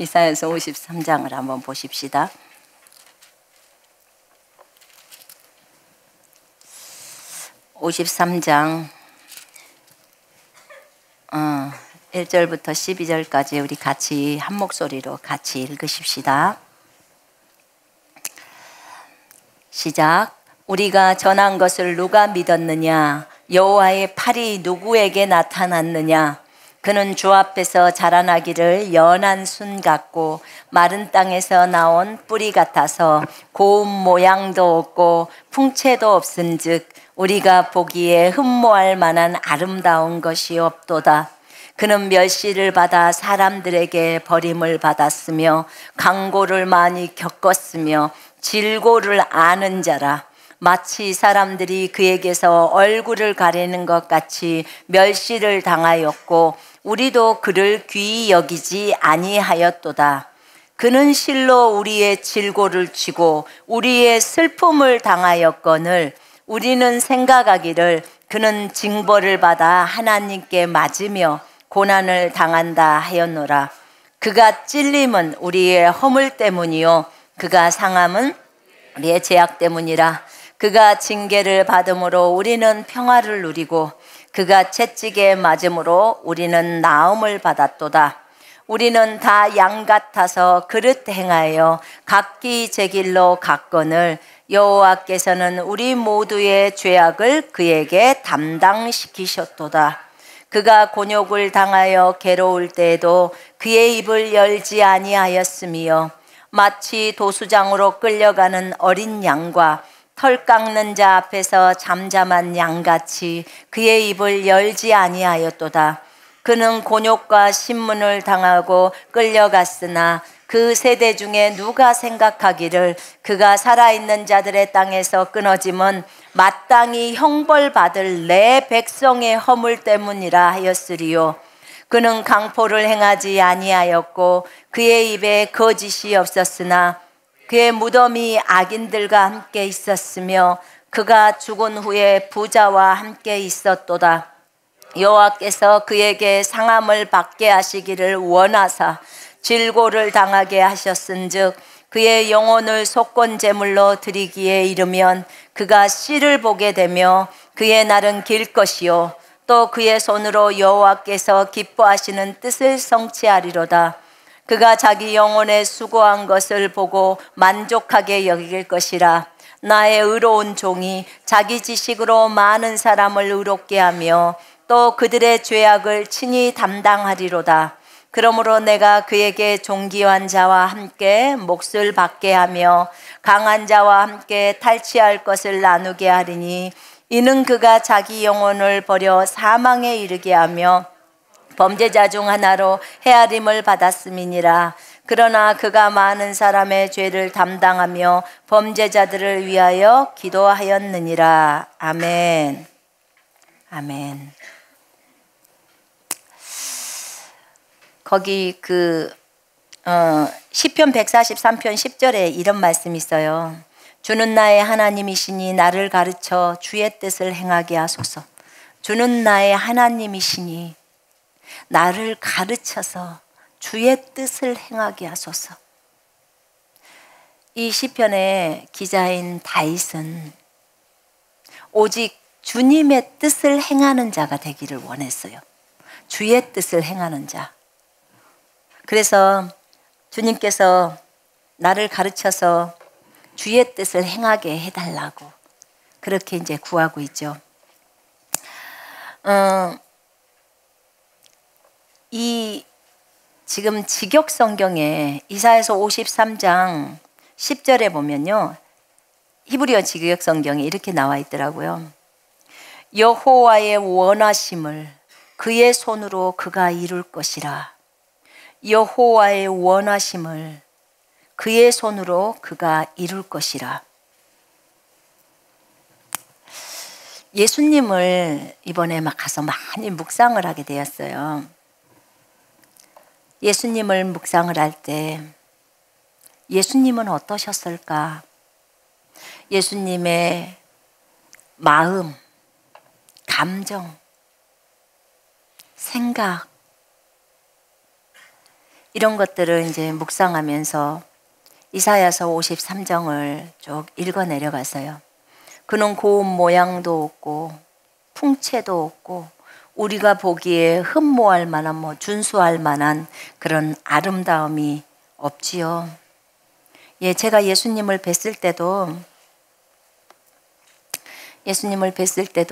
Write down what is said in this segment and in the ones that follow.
이사야서 53장을 한번 보십시다. (53장) 1절부터 12절까지 우리 같이 한 목소리로 같이 읽으십시다. 시작. 우리가 전한 것을 누가 믿었느냐? 여호와의 팔이 누구에게 나타났느냐? 그는 주 앞에서 자라나기를 연한 순 같고 마른 땅에서 나온 뿌리 같아서 고운 모양도 없고 풍채도 없은즉 우리가 보기에 흠모할 만한 아름다운 것이 없도다. 그는 멸시를 받아 사람들에게 버림을 받았으며 강고를 많이 겪었으며 질고를 아는 자라. 마치 사람들이 그에게서 얼굴을 가리는 것 같이 멸시를 당하였고 우리도 그를 귀히 여기지 아니하였도다. 그는 실로 우리의 질고를 치고 우리의 슬픔을 당하였거늘 우리는 생각하기를 그는 징벌을 받아 하나님께 맞으며 고난을 당한다 하였노라. 그가 찔림은 우리의 허물 때문이요 그가 상함은 우리의 죄악 때문이라. 그가 징계를 받음으로 우리는 평화를 누리고 그가 채찍에 맞음으로 우리는 나음을 받았도다. 우리는 다 양 같아서 그릇 행하여 각기 제 길로 갔거늘 여호와께서는 우리 모두의 죄악을 그에게 담당시키셨도다. 그가 곤욕을 당하여 괴로울 때에도 그의 입을 열지 아니하였으며 마치 도수장으로 끌려가는 어린 양과 털 깎는 자 앞에서 잠잠한 양같이 그의 입을 열지 아니하였도다. 그는 곤욕과 신문을 당하고 끌려갔으나 그 세대 중에 누가 생각하기를 그가 살아있는 자들의 땅에서 끊어짐은 마땅히 형벌받을 내 백성의 허물 때문이라 하였으리요. 그는 강포를 행하지 아니하였고 그의 입에 거짓이 없었으나 그의 무덤이 악인들과 함께 있었으며 그가 죽은 후에 부자와 함께 있었도다. 여호와께서 그에게 상함을 받게 하시기를 원하사 질고를 당하게 하셨은즉 그의 영혼을 속건 제물로 드리기에 이르면 그가 씨를 보게 되며 그의 날은 길 것이요 또 그의 손으로 여호와께서 기뻐하시는 뜻을 성취하리로다. 그가 자기 영혼에 수고한 것을 보고 만족하게 여길 것이라. 나의 의로운 종이 자기 지식으로 많은 사람을 의롭게 하며 또 그들의 죄악을 친히 담당하리로다. 그러므로 내가 그에게 존귀한 자와 함께 몫을 받게 하며 강한 자와 함께 탈취할 것을 나누게 하리니 이는 그가 자기 영혼을 버려 사망에 이르게 하며 범죄자 중 하나로 헤아림을 받았음이니라. 그러나 그가 많은 사람의 죄를 담당하며 범죄자들을 위하여 기도하였느니라. 아멘. 아멘. 거기 시편 143편 10절에 이런 말씀이 있어요. 주는 나의 하나님이시니 나를 가르쳐 주의 뜻을 행하게 하소서. 주는 나의 하나님이시니 나를 가르쳐서 주의 뜻을 행하게 하소서. 이 시편의 기자인 다윗은 오직 주님의 뜻을 행하는 자가 되기를 원했어요. 주의 뜻을 행하는 자. 그래서 주님께서 나를 가르쳐서 주의 뜻을 행하게 해달라고 그렇게 이제 구하고 있죠. 이 지금 직역 성경에 이사야서 53장 10절에 보면요. 히브리어 직역 성경에 이렇게 나와 있더라고요. 여호와의 원하심을 그의 손으로 그가 이룰 것이라. 여호와의 원하심을 그의 손으로 그가 이룰 것이라. 예수님을 이번에 막 가서 많이 묵상을 하게 되었어요. 예수님을 묵상을 할 때 예수님은 어떠셨을까? 예수님의 마음, 감정, 생각, 이런 것들을 이제 묵상하면서 이사야서 53장을 쭉 읽어 내려갔어요. 그는 고운 모양도 없고 풍채도 없고 우리가 보기에 흠모할 만한 준수할 만한 그런 아름다움이 없지요. 예, 제가 예수님을 뵀을 때도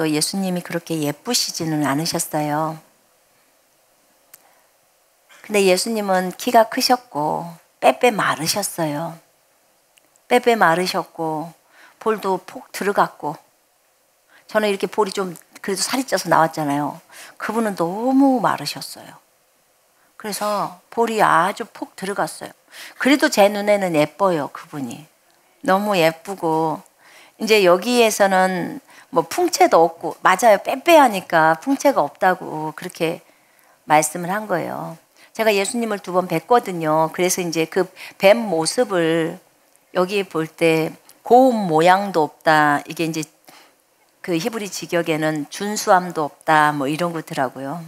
예수님이 그렇게 예쁘시지는 않으셨어요. 근데 예수님은 키가 크셨고 빼빼 마르셨어요. 빼빼 마르셨고 볼도 폭 들어갔고, 저는 이렇게 볼이 좀 그래도 살이 쪄서 나왔잖아요. 그분은 너무 마르셨어요. 그래서 볼이 아주 폭 들어갔어요. 그래도 제 눈에는 예뻐요, 그분이. 너무 예쁘고, 이제 여기에서는 뭐 풍채도 없고, 맞아요. 빼빼하니까 풍채가 없다고 그렇게 말씀을 한 거예요. 제가 예수님을 2번 뵀거든요. 그래서 이제 그 뵌 모습을 여기 볼 때 고운 모양도 없다. 이게 이제 그 히브리 직역에는 준수함도 없다. 뭐 이런 거더라고요.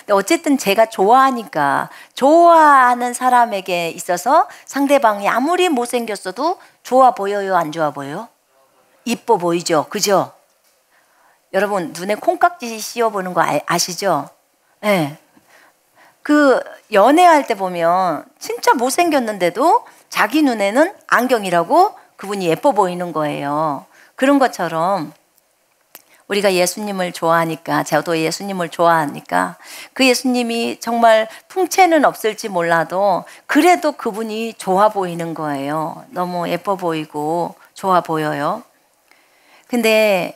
근데 어쨌든 제가 좋아하니까, 좋아하는 사람에게 있어서 상대방이 아무리 못생겼어도 좋아 보여요, 안 좋아 보여요? 이뻐 보이죠? 그죠? 여러분 눈에 콩깍지 씌워보는 거 아시죠? 네. 그 연애할 때 보면 진짜 못생겼는데도 자기 눈에는 안경이라고 그분이 예뻐 보이는 거예요. 그런 것처럼 우리가 예수님을 좋아하니까, 저도 예수님을 좋아하니까 그 예수님이 정말 풍채는 없을지 몰라도 그래도 그분이 좋아 보이는 거예요. 너무 예뻐 보이고 좋아 보여요. 근데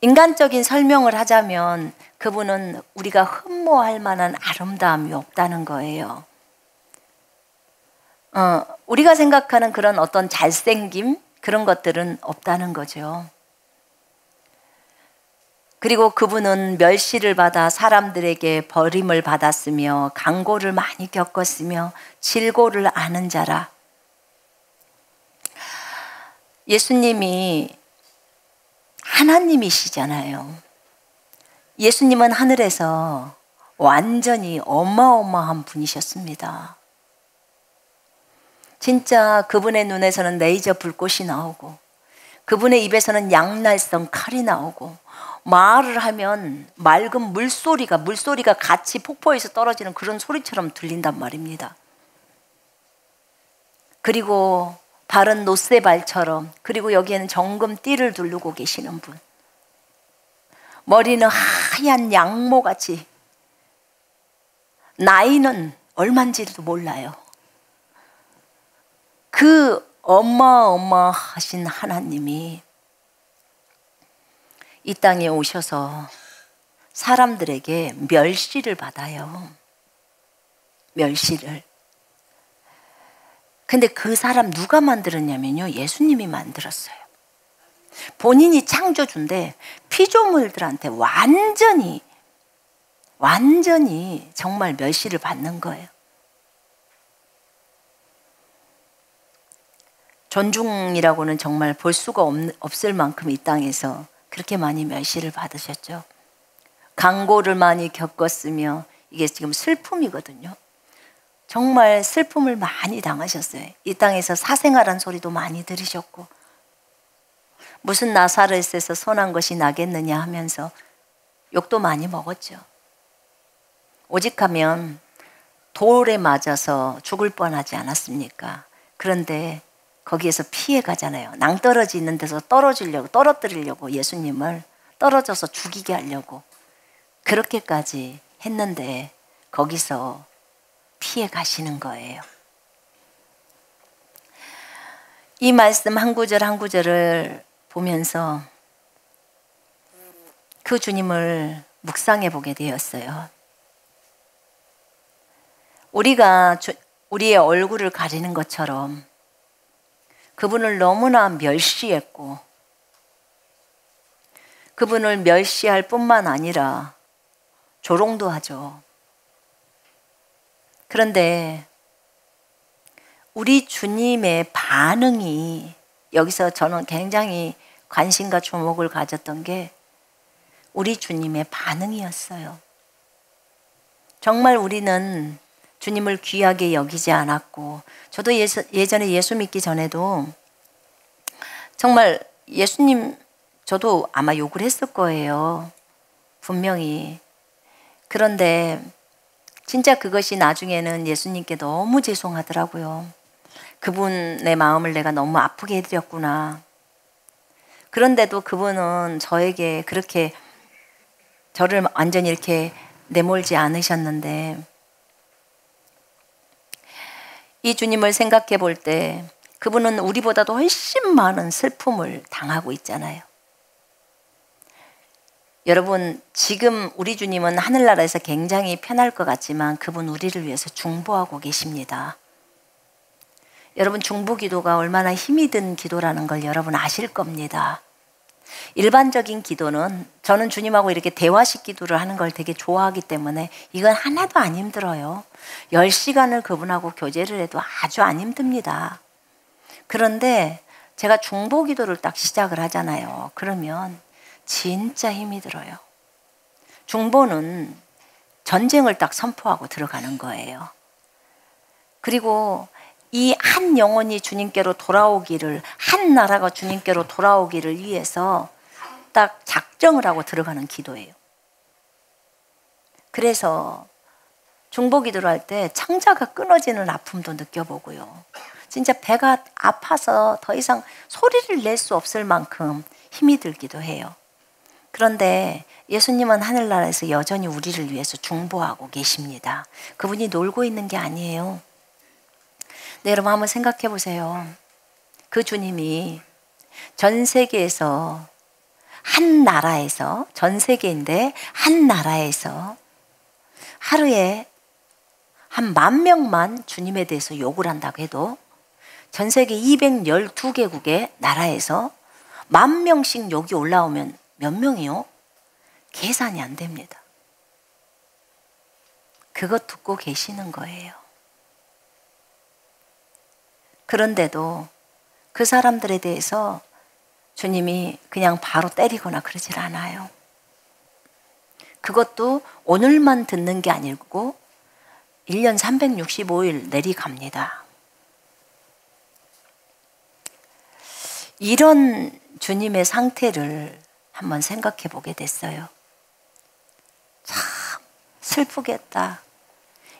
인간적인 설명을 하자면 그분은 우리가 흠모할 만한 아름다움이 없다는 거예요. 우리가 생각하는 그런 어떤 잘생김, 그런 것들은 없다는 거죠. 그리고 그분은 멸시를 받아 사람들에게 버림을 받았으며 강고를 많이 겪었으며 질고를 아는 자라. 예수님이 하나님이시잖아요. 예수님은 하늘에서 완전히 어마어마한 분이셨습니다. 진짜 그분의 눈에서는 레이저 불꽃이 나오고, 그분의 입에서는 양날성 칼이 나오고, 말을 하면 맑은 물소리가 같이 폭포에서 떨어지는 그런 소리처럼 들린단 말입니다. 그리고 발은 노새발처럼, 그리고 여기에는 정금 띠를 두르고 계시는 분. 머리는 하얀 양모같이, 나이는 얼마인지도 몰라요. 그 어마어마하신 하나님이 이 땅에 오셔서 사람들에게 멸시를 받아요. 멸시를. 근데 그 사람 누가 만들었냐면요, 예수님이 만들었어요. 본인이 창조주인데 피조물들한테 완전히 정말 멸시를 받는 거예요. 존중이라고는 정말 볼 수가 없을 만큼 이 땅에서 그렇게 많이 멸시를 받으셨죠. 강고를 많이 겪었으며, 이게 지금 슬픔이거든요. 정말 슬픔을 많이 당하셨어요. 이 땅에서 사생활한 소리도 많이 들으셨고, 무슨 나사렛에서 선한 것이 나겠느냐 하면서 욕도 많이 먹었죠. 오직하면 돌에 맞아서 죽을 뻔하지 않았습니까? 그런데 거기에서 피해 가잖아요. 낭떠러지 있는 데서 떨어뜨리려고 예수님을 떨어져서 죽이게 하려고 그렇게까지 했는데 거기서 피해 가시는 거예요. 이 말씀 한 구절 한 구절을 보면서 그 주님을 묵상해 보게 되었어요. 우리가 우리의 얼굴을 가리는 것처럼 그분을 너무나 멸시했고, 그분을 멸시할 뿐만 아니라 조롱도 하죠. 그런데 우리 주님의 반응이, 여기서 저는 굉장히 관심과 주목을 가졌던 게 우리 주님의 반응이었어요. 정말 우리는 주님을 귀하게 여기지 않았고, 저도 예전에 예수 믿기 전에도 정말 예수님, 저도 아마 욕을 했을 거예요. 분명히. 그런데 진짜 그것이 나중에는 예수님께 너무 죄송하더라고요. 그분의 마음을 내가 너무 아프게 해드렸구나. 그런데도 그분은 저에게 그렇게 저를 완전히 이렇게 내몰지 않으셨는데, 이 주님을 생각해 볼 때 그분은 우리보다도 훨씬 많은 슬픔을 당하고 있잖아요. 여러분, 지금 우리 주님은 하늘나라에서 굉장히 편할 것 같지만 그분 우리를 위해서 중보하고 계십니다. 여러분, 중보 기도가 얼마나 힘이 든 기도라는 걸 여러분 아실 겁니다. 일반적인 기도는, 저는 주님하고 이렇게 대화식 기도를 하는 걸 되게 좋아하기 때문에 이건 하나도 안 힘들어요. 10시간을 그분하고 교제를 해도 아주 안 힘듭니다. 그런데 제가 중보 기도를 딱 시작을 하잖아요. 그러면 진짜 힘이 들어요. 중보는 전쟁을 딱 선포하고 들어가는 거예요. 그리고 이 한 영혼이 주님께로 돌아오기를, 한 나라가 주님께로 돌아오기를 위해서 딱 작정을 하고 들어가는 기도예요. 그래서 중보 기도를 할 때 창자가 끊어지는 아픔도 느껴보고요. 진짜 배가 아파서 더 이상 소리를 낼 수 없을 만큼 힘이 들기도 해요. 그런데 예수님은 하늘나라에서 여전히 우리를 위해서 중보하고 계십니다. 그분이 놀고 있는 게 아니에요. 네, 여러분 한번 생각해 보세요. 그 주님이 전 세계에서, 한 나라에서, 전 세계인데 한 나라에서 하루에 한 10,000명만 주님에 대해서 욕을 한다고 해도 전 세계 212개국의 나라에서 10,000명씩 욕이 올라오면 몇 명이요? 계산이 안 됩니다. 그것 듣고 계시는 거예요. 그런데도 그 사람들에 대해서 주님이 그냥 바로 때리거나 그러질 않아요. 그것도 오늘만 듣는 게 아니고 1년 365일 내리갑니다. 이런 주님의 상태를 한번 생각해 보게 됐어요. 참 슬프겠다.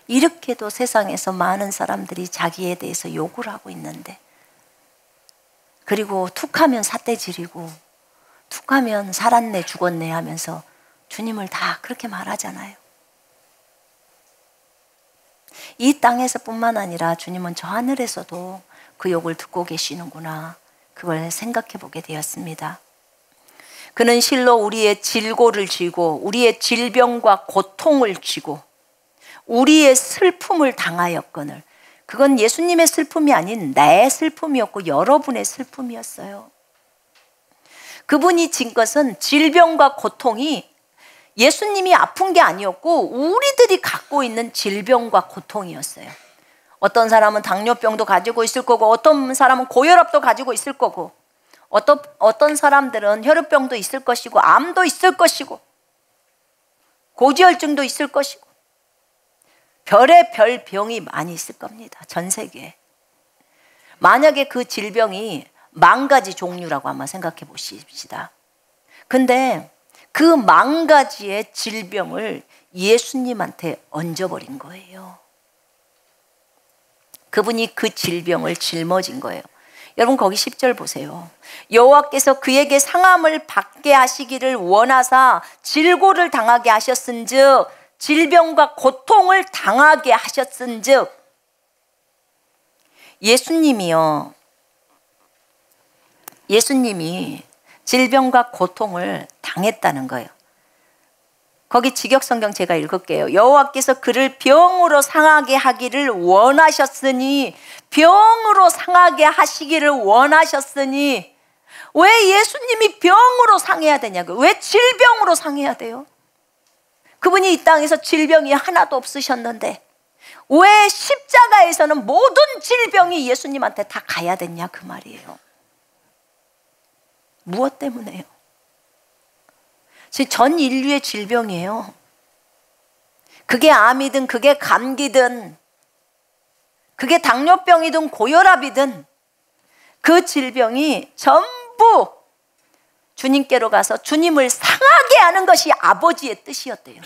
이렇게도 세상에서 많은 사람들이 자기에 대해서 욕을 하고 있는데, 그리고 툭하면 삿대질이고 툭하면 살았네 죽었네 하면서 주님을 다 그렇게 말하잖아요. 이 땅에서 뿐만 아니라 주님은 저 하늘에서도 그 욕을 듣고 계시는구나, 그걸 생각해 보게 되었습니다. 그는 실로 우리의 질고를 쥐고 우리의 질병과 고통을 쥐고 우리의 슬픔을 당하였거늘. 그건 예수님의 슬픔이 아닌 내 슬픔이었고 여러분의 슬픔이었어요. 그분이 진 것은 질병과 고통이 예수님이 아픈 게 아니었고 우리들이 갖고 있는 질병과 고통이었어요. 어떤 사람은 당뇨병도 가지고 있을 거고, 어떤 사람은 고혈압도 가지고 있을 거고, 어떤 사람들은 혈우병도 있을 것이고, 암도 있을 것이고, 고지혈증도 있을 것이고, 별의 병이 많이 있을 겁니다. 전 세계에. 만약에 그 질병이 10,000가지 종류라고 한번 생각해 보십시다. 근데 그 10,000가지의 질병을 예수님한테 얹어버린 거예요. 그분이 그 질병을 짊어진 거예요. 여러분 거기 10절 보세요. 여호와께서 그에게 상함을 받게 하시기를 원하사 질고를 당하게 하셨은즉, 질병과 고통을 당하게 하셨은즉. 예수님이 질병과 고통을 당했다는 거예요. 거기 직역성경 제가 읽을게요. 여호와께서 그를 병으로 상하게 하기를 원하셨으니, 병으로 상하게 하시기를 원하셨으니. 왜 예수님이 병으로 상해야 되냐고요? 왜 질병으로 상해야 돼요? 그분이 이 땅에서 질병이 하나도 없으셨는데 왜 십자가에서는 모든 질병이 예수님한테 다 가야 됐냐, 그 말이에요. 무엇 때문에요? 전 인류의 질병이에요. 그게 암이든 그게 감기든 그게 당뇨병이든 고혈압이든 그 질병이 전부 주님께로 가서 주님을 상하게 하는 것이 아버지의 뜻이었대요.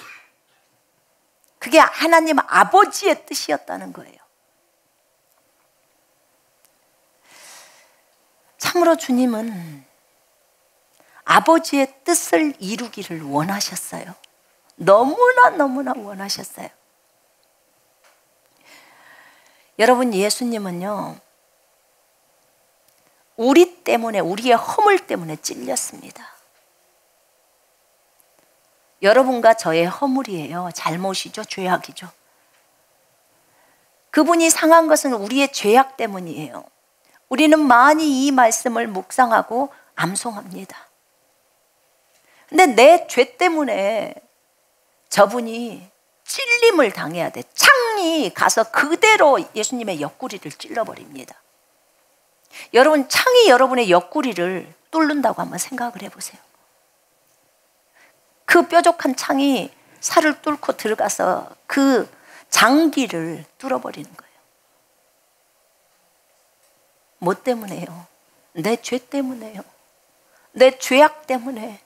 그게 하나님 아버지의 뜻이었다는 거예요. 참으로 주님은 아버지의 뜻을 이루기를 원하셨어요. 너무나 원하셨어요. 여러분, 예수님은요, 우리 때문에, 우리의 허물 때문에 찔렸습니다. 여러분과 저의 허물이에요. 잘못이죠, 죄악이죠. 그분이 상한 것은 우리의 죄악 때문이에요. 우리는 많이 이 말씀을 묵상하고 암송합니다. 근데 내 죄 때문에 저분이 찔림을 당해야 돼. 창이 가서 그대로 예수님의 옆구리를 찔러버립니다. 여러분, 창이 여러분의 옆구리를 뚫는다고 한번 생각을 해보세요. 그 뾰족한 창이 살을 뚫고 들어가서 그 장기를 뚫어버리는 거예요. 뭐 때문에요? 내 죄 때문에요. 내 죄악 때문에.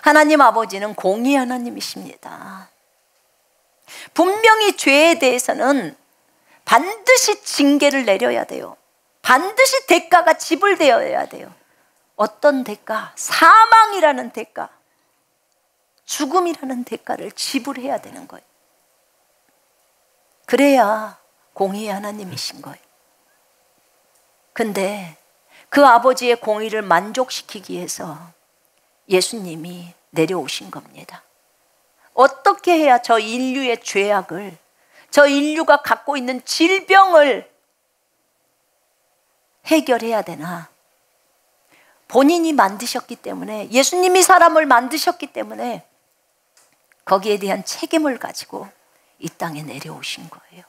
하나님 아버지는 공의 하나님이십니다. 분명히 죄에 대해서는 반드시 징계를 내려야 돼요. 반드시 대가가 지불되어야 돼요. 어떤 대가? 사망이라는 대가, 죽음이라는 대가를 지불해야 되는 거예요. 그래야 공의의 하나님이신 거예요. 근데 그 아버지의 공의를 만족시키기 위해서 예수님이 내려오신 겁니다. 어떻게 해야 저 인류의 죄악을, 저 인류가 갖고 있는 질병을 해결해야 되나? 본인이 만드셨기 때문에, 예수님이 사람을 만드셨기 때문에 거기에 대한 책임을 가지고 이 땅에 내려오신 거예요.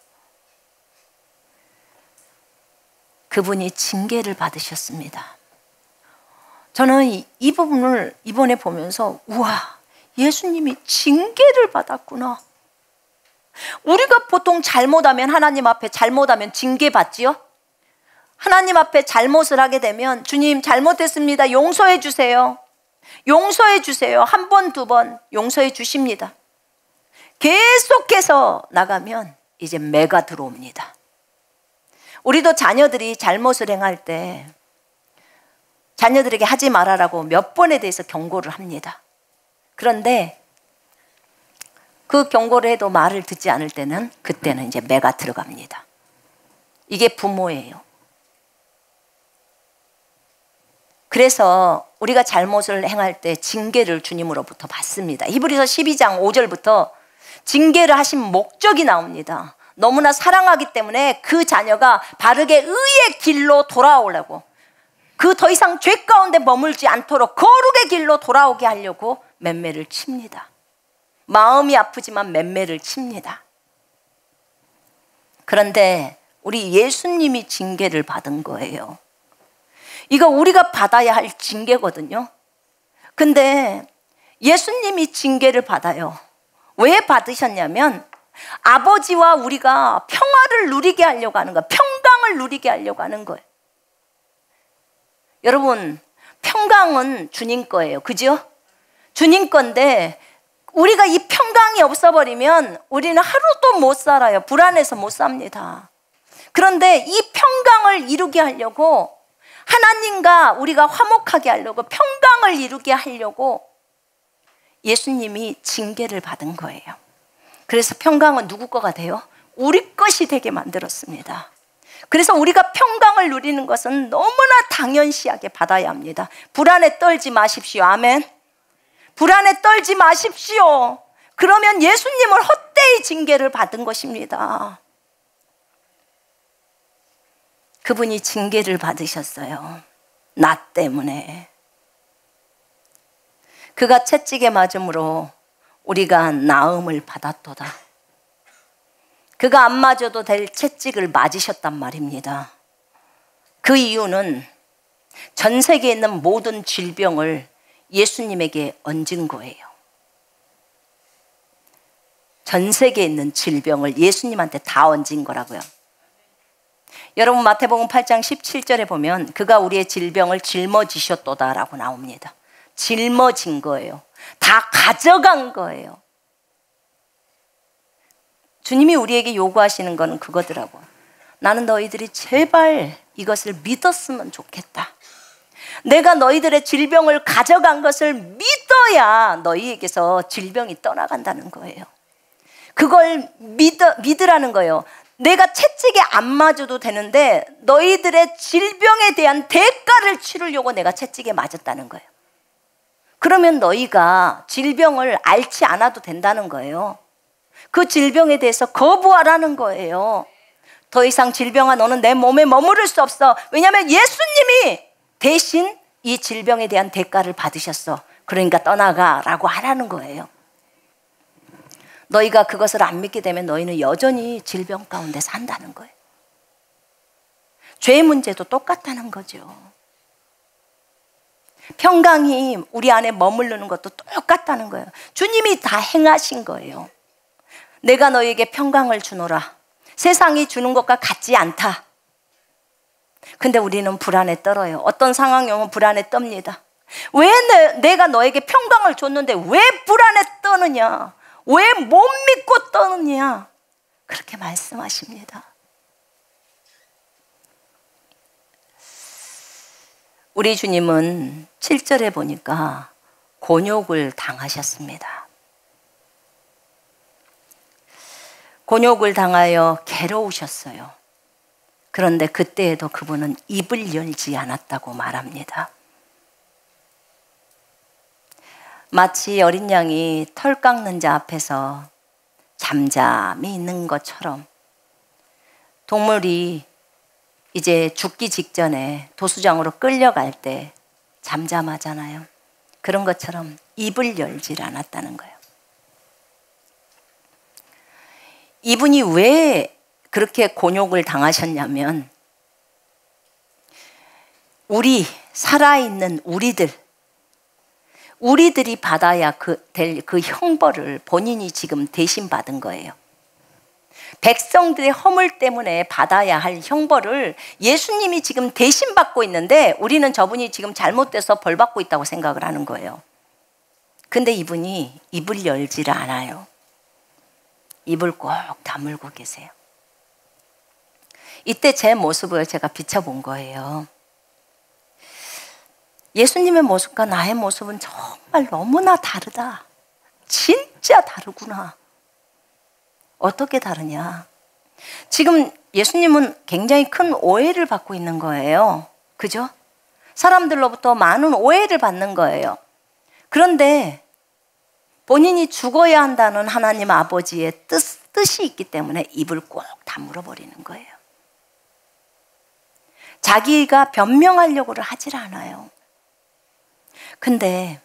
그분이 징계를 받으셨습니다. 저는 이 부분을 이번에 보면서, 우와, 예수님이 징계를 받았구나. 우리가 보통 잘못하면, 하나님 앞에 잘못하면 징계받지요? 하나님 앞에 잘못을 하게 되면, 주님 잘못했습니다, 용서해 주세요, 용서해 주세요. 한 번, 두 번 용서해 주십니다. 계속해서 나가면 이제 매가 들어옵니다. 우리도 자녀들이 잘못을 행할 때 자녀들에게 하지 말아라고 몇 번에 대해서 경고를 합니다. 그런데 그 경고를 해도 말을 듣지 않을 때는, 그때는 이제 매가 들어갑니다. 이게 부모예요. 그래서 우리가 잘못을 행할 때 징계를 주님으로부터 받습니다. 히브리서 12장 5절부터 징계를 하신 목적이 나옵니다. 너무나 사랑하기 때문에 그 자녀가 바르게 의의 길로 돌아오려고, 그 더 이상 죄 가운데 머물지 않도록 거룩의 길로 돌아오게 하려고 맴매를 칩니다. 마음이 아프지만 맴매를 칩니다. 그런데 우리 예수님이 징계를 받은 거예요. 이거 우리가 받아야 할 징계거든요. 근데 예수님이 징계를 받아요. 왜 받으셨냐면, 아버지와 우리가 평화를 누리게 하려고 하는 거예요. 평강을 누리게 하려고 하는 거예요. 여러분, 평강은 주님 거예요. 그죠? 주님 건데, 우리가 이 평강이 없어버리면 우리는 하루도 못 살아요. 불안해서 못 삽니다. 그런데 이 평강을 이루게 하려고, 하나님과 우리가 화목하게 하려고, 평강을 이루게 하려고 예수님이 징계를 받은 거예요. 그래서 평강은 누구 거가 돼요? 우리 것이 되게 만들었습니다. 그래서 우리가 평강을 누리는 것은 너무나 당연시하게 받아야 합니다. 불안에 떨지 마십시오. 아멘. 불안에 떨지 마십시오. 그러면 예수님을 헛되이 징계를 받은 것입니다. 그분이 징계를 받으셨어요. 나 때문에. 그가 채찍에 맞음으로 우리가 나음을 받았도다. 그가 안 맞아도 될 채찍을 맞으셨단 말입니다. 그 이유는 전 세계에 있는 모든 질병을 예수님에게 얹은 거예요. 전 세계에 있는 질병을 예수님한테 다 얹은 거라고요. 여러분 마태복음 8장 17절에 보면 그가 우리의 질병을 짊어지셨도다라고 나옵니다. 짊어진 거예요. 다 가져간 거예요. 주님이 우리에게 요구하시는 거는 그거더라고요. 나는 너희들이 제발 이것을 믿었으면 좋겠다. 내가 너희들의 질병을 가져간 것을 믿어야 너희에게서 질병이 떠나간다는 거예요. 그걸 믿으라는 거예요. 내가 채찍에 안 맞아도 되는데 너희들의 질병에 대한 대가를 치르려고 내가 채찍에 맞았다는 거예요. 그러면 너희가 질병을 앓지 않아도 된다는 거예요. 그 질병에 대해서 거부하라는 거예요. 더 이상 질병아 너는 내 몸에 머무를 수 없어. 왜냐하면 예수님이 대신 이 질병에 대한 대가를 받으셨어. 그러니까 떠나가라고 하라는 거예요. 너희가 그것을 안 믿게 되면 너희는 여전히 질병 가운데 산다는 거예요. 죄의 문제도 똑같다는 거죠. 평강이 우리 안에 머무르는 것도 똑같다는 거예요. 주님이 다 행하신 거예요. 내가 너희에게 평강을 주노라. 세상이 주는 것과 같지 않다. 근데 우리는 불안에 떨어요. 어떤 상황이 오면 불안에 떱니다. 왜 내가 너에게 평강을 줬는데 왜 불안에 떠느냐? 왜 못 믿고 떠느냐? 그렇게 말씀하십니다. 우리 주님은 7절에 보니까 곤욕을 당하셨습니다. 곤욕을 당하여 괴로우셨어요. 그런데 그때에도 그분은 입을 열지 않았다고 말합니다. 마치 어린 양이 털 깎는 자 앞에서 잠잠히 있는 것처럼 동물이 이제 죽기 직전에 도수장으로 끌려갈 때 잠잠하잖아요. 그런 것처럼 입을 열질 않았다는 거예요. 이분이 왜 그렇게 곤욕을 당하셨냐면 우리 살아있는 우리들이 받아야 될 그 형벌을 본인이 지금 대신 받은 거예요. 백성들의 허물 때문에 받아야 할 형벌을 예수님이 지금 대신 받고 있는데 우리는 저분이 지금 잘못돼서 벌 받고 있다고 생각을 하는 거예요. 근데 이분이 입을 열지를 않아요. 입을 꼭 다물고 계세요. 이때 제 모습을 제가 비춰본 거예요. 예수님의 모습과 나의 모습은 정말 너무나 다르다. 진짜 다르구나. 어떻게 다르냐? 지금 예수님은 굉장히 큰 오해를 받고 있는 거예요. 그죠? 사람들로부터 많은 오해를 받는 거예요. 그런데 본인이 죽어야 한다는 하나님 아버지의 뜻이 있기 때문에 입을 꼭 다물어 버리는 거예요. 자기가 변명하려고를 하질 않아요. 근데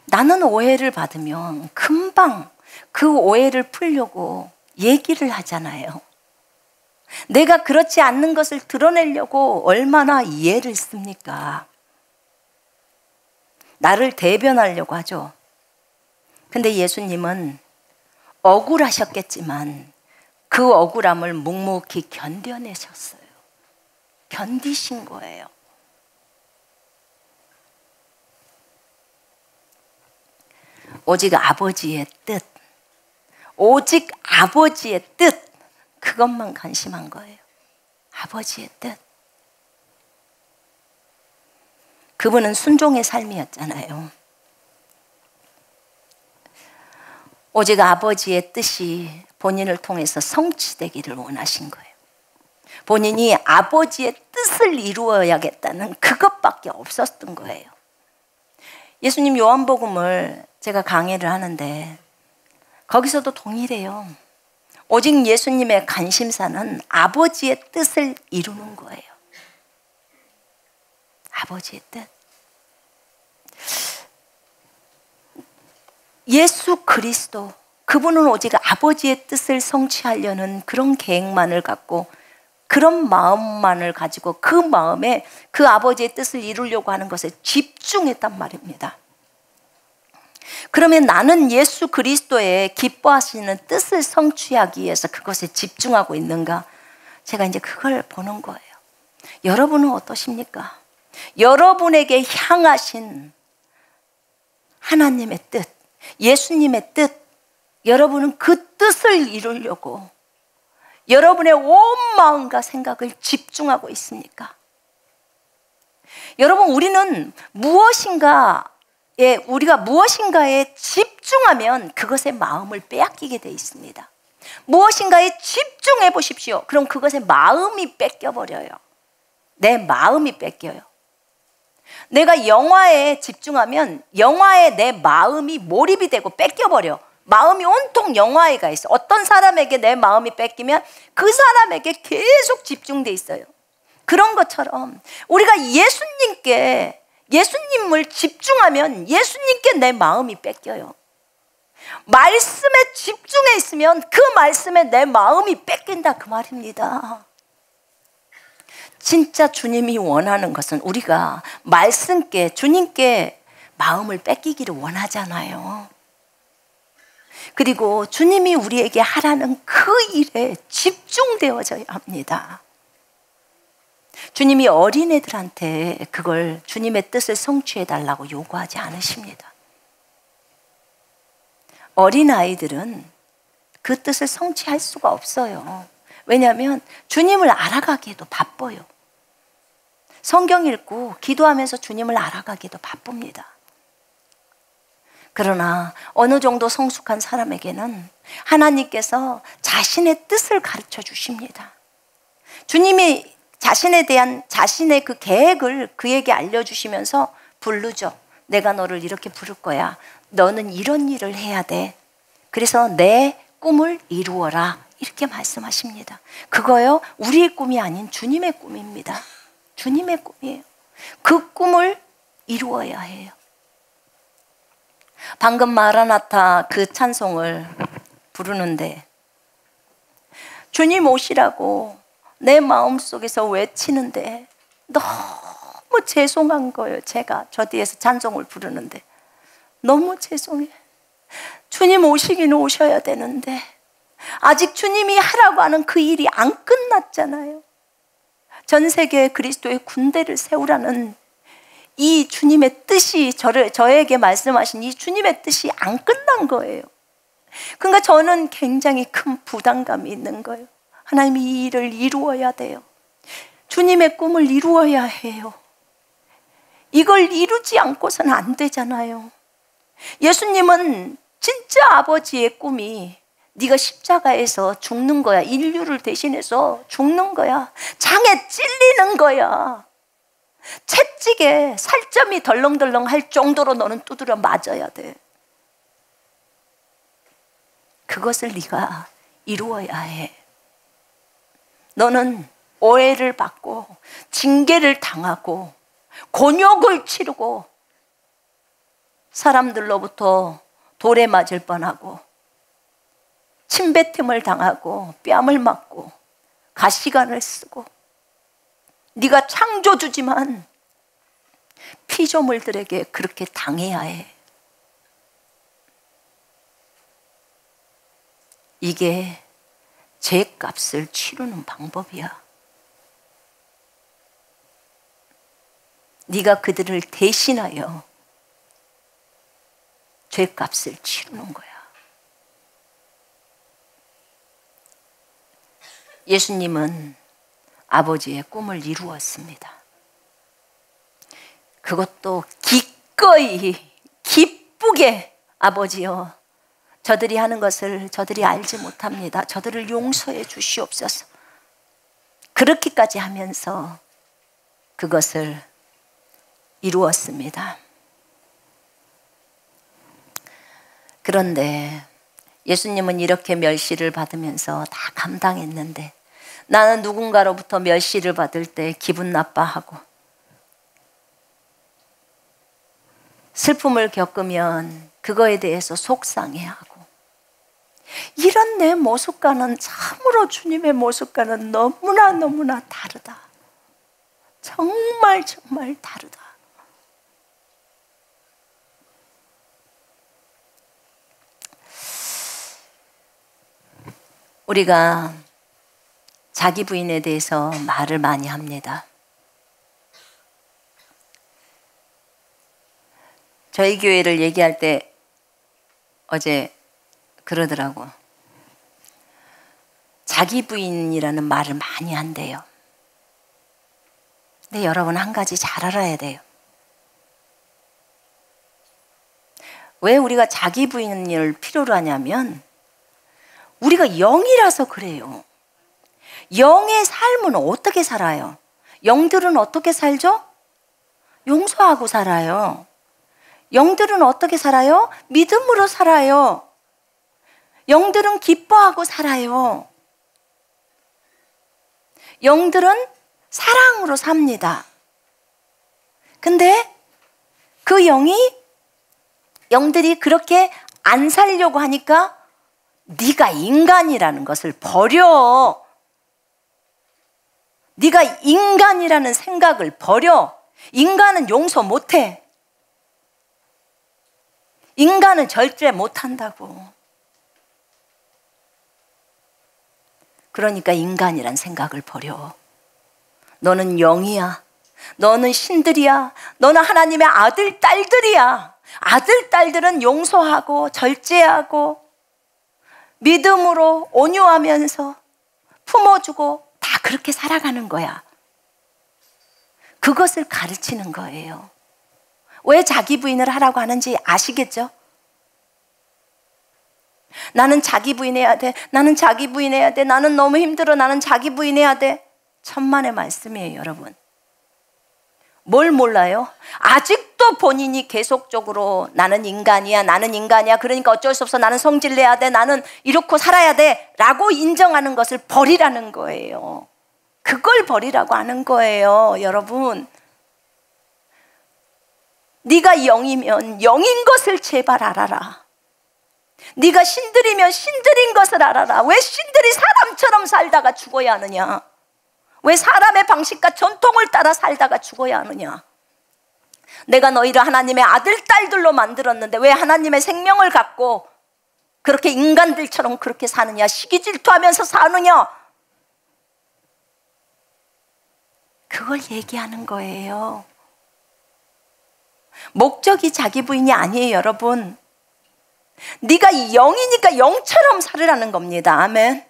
나는 오해를 받으면 금방 그 오해를 풀려고 얘기를 하잖아요. 내가 그렇지 않는 것을 드러내려고 얼마나 이해를 씁니까? 나를 대변하려고 하죠. 근데 예수님은 억울하셨겠지만 그 억울함을 묵묵히 견뎌내셨어요. 견디신 거예요. 오직 아버지의 뜻, 오직 아버지의 뜻, 그것만 관심한 거예요. 아버지의 뜻. 그분은 순종의 삶이었잖아요. 오직 아버지의 뜻이 본인을 통해서 성취되기를 원하신 거예요. 본인이 아버지의 뜻을 이루어야겠다는 그것밖에 없었던 거예요. 예수님 요한복음을 제가 강의를 하는데 거기서도 동일해요. 오직 예수님의 관심사는 아버지의 뜻을 이루는 거예요. 아버지의 뜻. 예수 그리스도, 그분은 오직 아버지의 뜻을 성취하려는 그런 계획만을 갖고 그런 마음만을 가지고 그 마음에 그 아버지의 뜻을 이루려고 하는 것에 집중했단 말입니다. 그러면 나는 예수 그리스도의 기뻐하시는 뜻을 성취하기 위해서 그것에 집중하고 있는가? 제가 이제 그걸 보는 거예요. 여러분은 어떠십니까? 여러분에게 향하신 하나님의 뜻, 예수님의 뜻, 여러분은 그 뜻을 이루려고 여러분의 온 마음과 생각을 집중하고 있습니까? 여러분, 우리는 우리가 무엇인가에 집중하면 그것의 마음을 빼앗기게 돼 있습니다. 무엇인가에 집중해 보십시오. 그럼 그것의 마음이 뺏겨버려요. 내 마음이 뺏겨요. 내가 영화에 집중하면 영화에 내 마음이 몰입이 되고 뺏겨버려. 마음이 온통 영화에 가 있어. 어떤 사람에게 내 마음이 뺏기면 그 사람에게 계속 집중돼 있어요. 그런 것처럼 우리가 예수님을 집중하면 예수님께 내 마음이 뺏겨요. 말씀에 집중해 있으면 그 말씀에 내 마음이 뺏긴다, 그 말입니다. 진짜 주님이 원하는 것은 우리가 주님께 마음을 뺏기기를 원하잖아요. 그리고 주님이 우리에게 하라는 그 일에 집중되어져야 합니다. 주님이 어린애들한테 그걸 주님의 뜻을 성취해달라고 요구하지 않으십니다. 어린아이들은 그 뜻을 성취할 수가 없어요. 왜냐하면 주님을 알아가기에도 바빠요. 성경 읽고 기도하면서 주님을 알아가기도 바쁩니다. 그러나 어느 정도 성숙한 사람에게는 하나님께서 자신의 뜻을 가르쳐 주십니다. 주님이 자신에 대한 자신의 그 계획을 그에게 알려주시면서 부르죠. 내가 너를 이렇게 부를 거야. 너는 이런 일을 해야 돼. 그래서 내 꿈을 이루어라. 이렇게 말씀하십니다. 그거요, 우리의 꿈이 아닌 주님의 꿈입니다. 주님의 꿈이에요. 그 꿈을 이루어야 해요. 방금 마라나타 그 찬송을 부르는데 주님 오시라고 내 마음속에서 외치는데 너무 죄송한 거예요. 저 뒤에서 찬송을 부르는데 너무 죄송해. 주님 오시긴 오셔야 되는데 아직 주님이 하라고 하는 그 일이 안 끝났잖아요. 전 세계에 그리스도의 군대를 세우라는 이 주님의 뜻이 저에게 말씀하신 이 주님의 뜻이 안 끝난 거예요. 그러니까 저는 굉장히 큰 부담감이 있는 거예요. 하나님, 이 일을 이루어야 돼요. 주님의 꿈을 이루어야 해요. 이걸 이루지 않고서는 안 되잖아요. 예수님은 진짜 아버지의 꿈이 네가 십자가에서 죽는 거야. 인류를 대신해서 죽는 거야. 장에 찔리는 거야. 채찍에 살점이 덜렁덜렁 할 정도로 너는 두드려 맞아야 돼. 그것을 네가 이루어야 해. 너는 오해를 받고 징계를 당하고 곤욕을 치르고 사람들로부터 돌에 맞을 뻔하고 침뱉음을 당하고 뺨을 맞고 가시관을 쓰고 네가 창조주지만 피조물들에게 그렇게 당해야 해. 이게 죄값을 치르는 방법이야. 네가 그들을 대신하여 죄값을 치르는 거야. 예수님은 아버지의 꿈을 이루었습니다. 그것도 기꺼이 기쁘게 아버지여 저들이 하는 것을 저들이 알지 못합니다. 저들을 용서해 주시옵소서. 그렇게까지 하면서 그것을 이루었습니다. 그런데 예수님은 이렇게 멸시를 받으면서 다 감당했는데 나는 누군가로부터 멸시를 받을 때 기분 나빠하고 슬픔을 겪으면 그거에 대해서 속상해하고 이런 내 모습과는 참으로 주님의 모습과는 너무나 다르다. 정말 다르다. 우리가 자기 부인에 대해서 말을 많이 합니다. 저희 교회를 얘기할 때 어제 그러더라고. 자기 부인이라는 말을 많이 한대요. 근데 여러분 한 가지 잘 알아야 돼요. 왜 우리가 자기 부인을 필요로 하냐면 우리가 영이라서 그래요. 영의 삶은 어떻게 살아요? 영들은 어떻게 살죠? 용서하고 살아요. 영들은 어떻게 살아요? 믿음으로 살아요. 영들은 기뻐하고 살아요. 영들은 사랑으로 삽니다. 근데 그 영들이 그렇게 안 살려고 하니까 네가 인간이라는 것을 버려. 네가 인간이라는 생각을 버려. 인간은 용서 못해. 인간은 절제 못한다고. 그러니까 인간이란 생각을 버려. 너는 영이야. 너는 신들이야. 너는 하나님의 아들, 딸들이야. 아들, 딸들은 용서하고 절제하고 믿음으로 온유하면서 품어주고 다 그렇게 살아가는 거야. 그것을 가르치는 거예요. 왜 자기 부인을 하라고 하는지 아시겠죠? 나는 자기 부인해야 돼. 나는 자기 부인해야 돼. 나는 너무 힘들어. 나는 자기 부인해야 돼. 천만의 말씀이에요, 여러분. 뭘 몰라요? 아직도 본인이 계속적으로 나는 인간이야, 나는 인간이야. 그러니까 어쩔 수 없어. 나는 성질 내야 돼. 나는 이렇게 살아야 돼. 라고 인정하는 것을 버리라는 거예요. 그걸 버리라고 하는 거예요, 여러분. 네가 영이면 영인 것을 제발 알아라. 네가 신들이면 신들인 것을 알아라. 왜 신들이 사람처럼 살다가 죽어야 하느냐? 왜 사람의 방식과 전통을 따라 살다가 죽어야 하느냐? 내가 너희를 하나님의 아들, 딸들로 만들었는데 왜 하나님의 생명을 갖고 그렇게 인간들처럼 그렇게 사느냐? 시기 질투하면서 사느냐? 그걸 얘기하는 거예요. 목적이 자기 부인이 아니에요, 여러분. 네가 영이니까 영처럼 살으라는 겁니다. 아멘.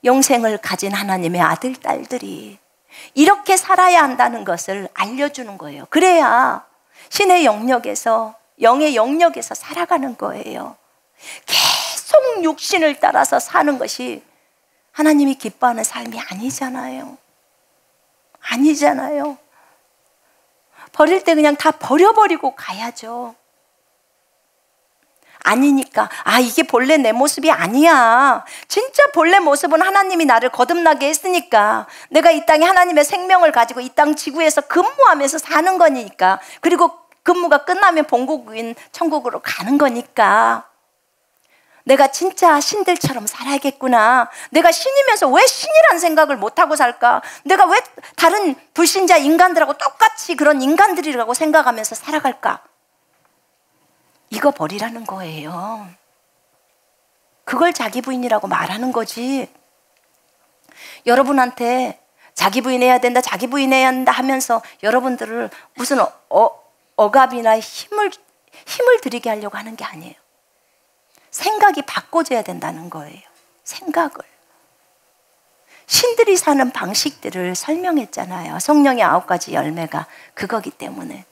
영생을 가진 하나님의 아들, 딸들이 이렇게 살아야 한다는 것을 알려주는 거예요. 그래야 신의 영역에서, 영의 영역에서 살아가는 거예요. 계속 육신을 따라서 사는 것이 하나님이 기뻐하는 삶이 아니잖아요. 아니잖아요. 버릴 때 그냥 다 버려버리고 가야죠. 아니니까 이게 본래 내 모습이 아니야. 진짜 본래 모습은 하나님이 나를 거듭나게 했으니까 내가 이 땅에 하나님의 생명을 가지고 이 땅 지구에서 근무하면서 사는 거니까, 그리고 근무가 끝나면 본국인 천국으로 가는 거니까 내가 진짜 신들처럼 살아야겠구나. 내가 신이면서 왜 신이란 생각을 못하고 살까? 내가 왜 다른 불신자 인간들하고 똑같이 그런 인간들이라고 생각하면서 살아갈까? 이거 버리라는 거예요. 그걸 자기 부인이라고 말하는 거지. 여러분한테 자기 부인해야 된다, 자기 부인해야 한다 하면서 여러분들을 무슨 억압이나 힘을 들이게 하려고 하는 게 아니에요. 생각이 바꿔져야 된다는 거예요. 생각을. 신들이 사는 방식들을 설명했잖아요. 성령의 9가지 열매가 그거기 때문에.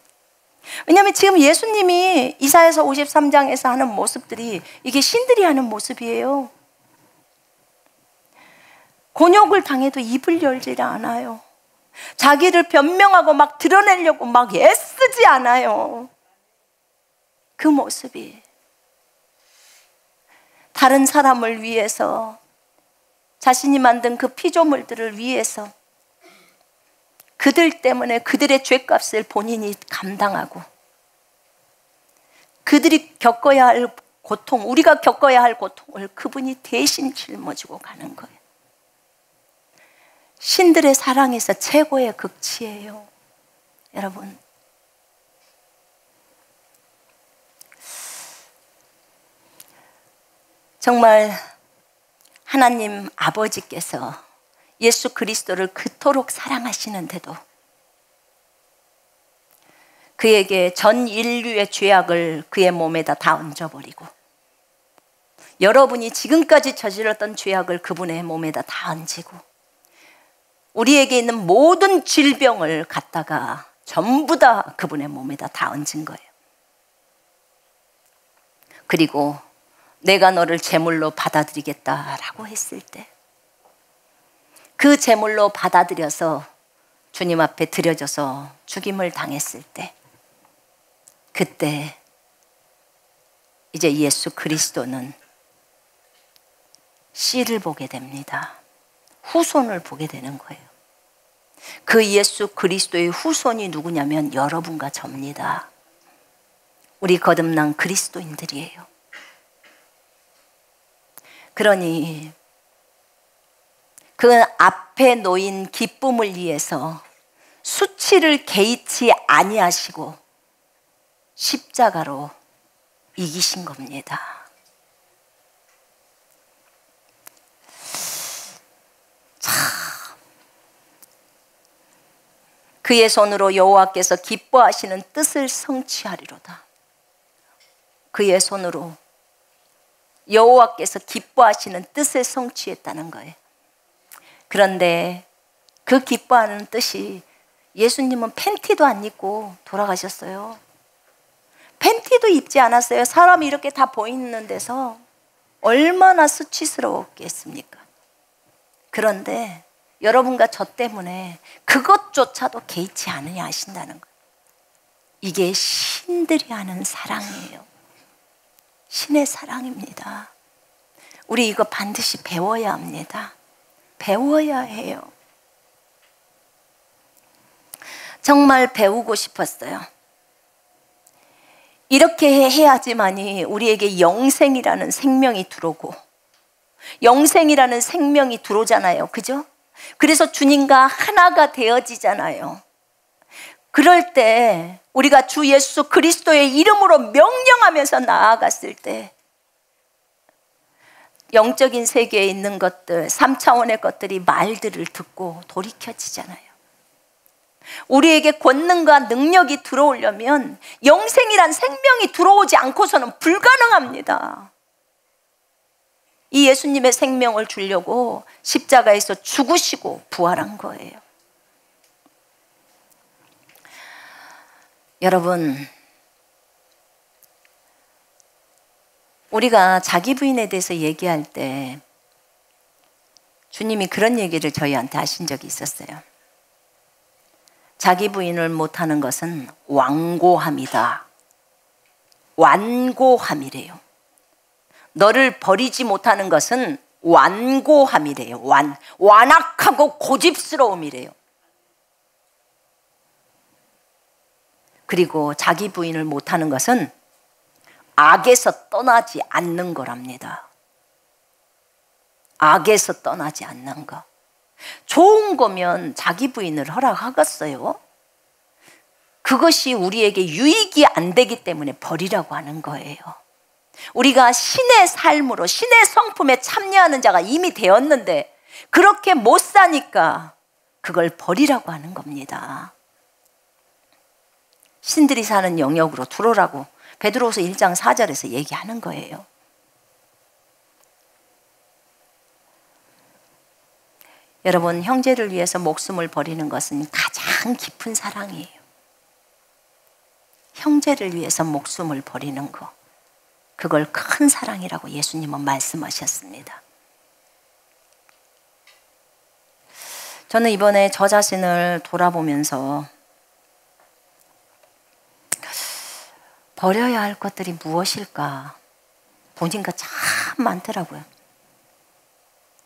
왜냐하면 지금 예수님이 이사야서 53장에서 하는 모습들이 이게 신들이 하는 모습이에요. 곤욕을 당해도 입을 열지 않아요. 자기를 변명하고 막 드러내려고 막 애쓰지 않아요. 그 모습이 다른 사람을 위해서, 자신이 만든 그 피조물들을 위해서 그들 때문에 그들의 죄값을 본인이 감당하고 그들이 겪어야 할 고통, 우리가 겪어야 할 고통을 그분이 대신 짊어지고 가는 거예요. 신들의 사랑에서 최고의 극치예요, 여러분. 정말 하나님 아버지께서 예수 그리스도를 그토록 사랑하시는데도 그에게 전 인류의 죄악을 그의 몸에다 다 얹어버리고 여러분이 지금까지 저질렀던 죄악을 그분의 몸에다 다 얹고 우리에게 있는 모든 질병을 갖다가 전부 다 그분의 몸에다 다 얹은 거예요. 그리고 내가 너를 제물로 받아들이겠다라고 했을 때 그 제물로 받아들여서 주님 앞에 드려져서 죽임을 당했을 때 그때 이제 예수 그리스도는 씨를 보게 됩니다. 후손을 보게 되는 거예요. 그 예수 그리스도의 후손이 누구냐면 여러분과 저입니다. 우리 거듭난 그리스도인들이에요. 그러니 그 앞에 놓인 기쁨을 위해서 수치를 개의치 아니하시고 십자가로 이기신 겁니다. 참, 그의 손으로 여호와께서 기뻐하시는 뜻을 성취하리로다. 그의 손으로 여호와께서 기뻐하시는 뜻을 성취했다는 거예요. 그런데 그 기뻐하는 뜻이 예수님은 팬티도 안 입고 돌아가셨어요. 팬티도 입지 않았어요. 사람이 이렇게 다 보이는 데서 얼마나 수치스러웠겠습니까? 그런데 여러분과 저 때문에 그것조차도 개의치 않으냐 하신다는 거예요. 이게 신들이 하는 사랑이에요. 신의 사랑입니다. 우리 이거 반드시 배워야 합니다. 배워야 해요. 정말 배우고 싶었어요. 이렇게 해야지만이 우리에게 영생이라는 생명이 들어오고 영생이라는 생명이 들어오잖아요. 그죠? 그래서 주님과 하나가 되어지잖아요. 그럴 때 우리가 주 예수 그리스도의 이름으로 명령하면서 나아갔을 때 영적인 세계에 있는 것들, 3차원의 것들이 말들을 듣고 돌이켜지잖아요. 우리에게 권능과 능력이 들어오려면 영생이란 생명이 들어오지 않고서는 불가능합니다. 이 예수님의 생명을 주려고 십자가에서 죽으시고 부활한 거예요. 여러분, 우리가 자기 부인에 대해서 얘기할 때 주님이 그런 얘기를 저희한테 하신 적이 있었어요. 자기 부인을 못하는 것은 완고함이다. 완고함이래요. 너를 버리지 못하는 것은 완고함이래요. 완악하고 고집스러움이래요. 그리고 자기 부인을 못하는 것은 악에서 떠나지 않는 거랍니다. 악에서 떠나지 않는 거. 좋은 거면 자기 부인을 허락하겠어요? 그것이 우리에게 유익이 안 되기 때문에 버리라고 하는 거예요. 우리가 신의 삶으로 신의 성품에 참여하는 자가 이미 되었는데 그렇게 못 사니까 그걸 버리라고 하는 겁니다. 신들이 사는 영역으로 들어오라고 베드로후서 1장 4절에서 얘기하는 거예요. 여러분, 형제를 위해서 목숨을 버리는 것은 가장 깊은 사랑이에요. 형제를 위해서 목숨을 버리는 거, 그걸 큰 사랑이라고 예수님은 말씀하셨습니다. 저는 이번에 저 자신을 돌아보면서 버려야 할 것들이 무엇일까 보니까 참 많더라고요.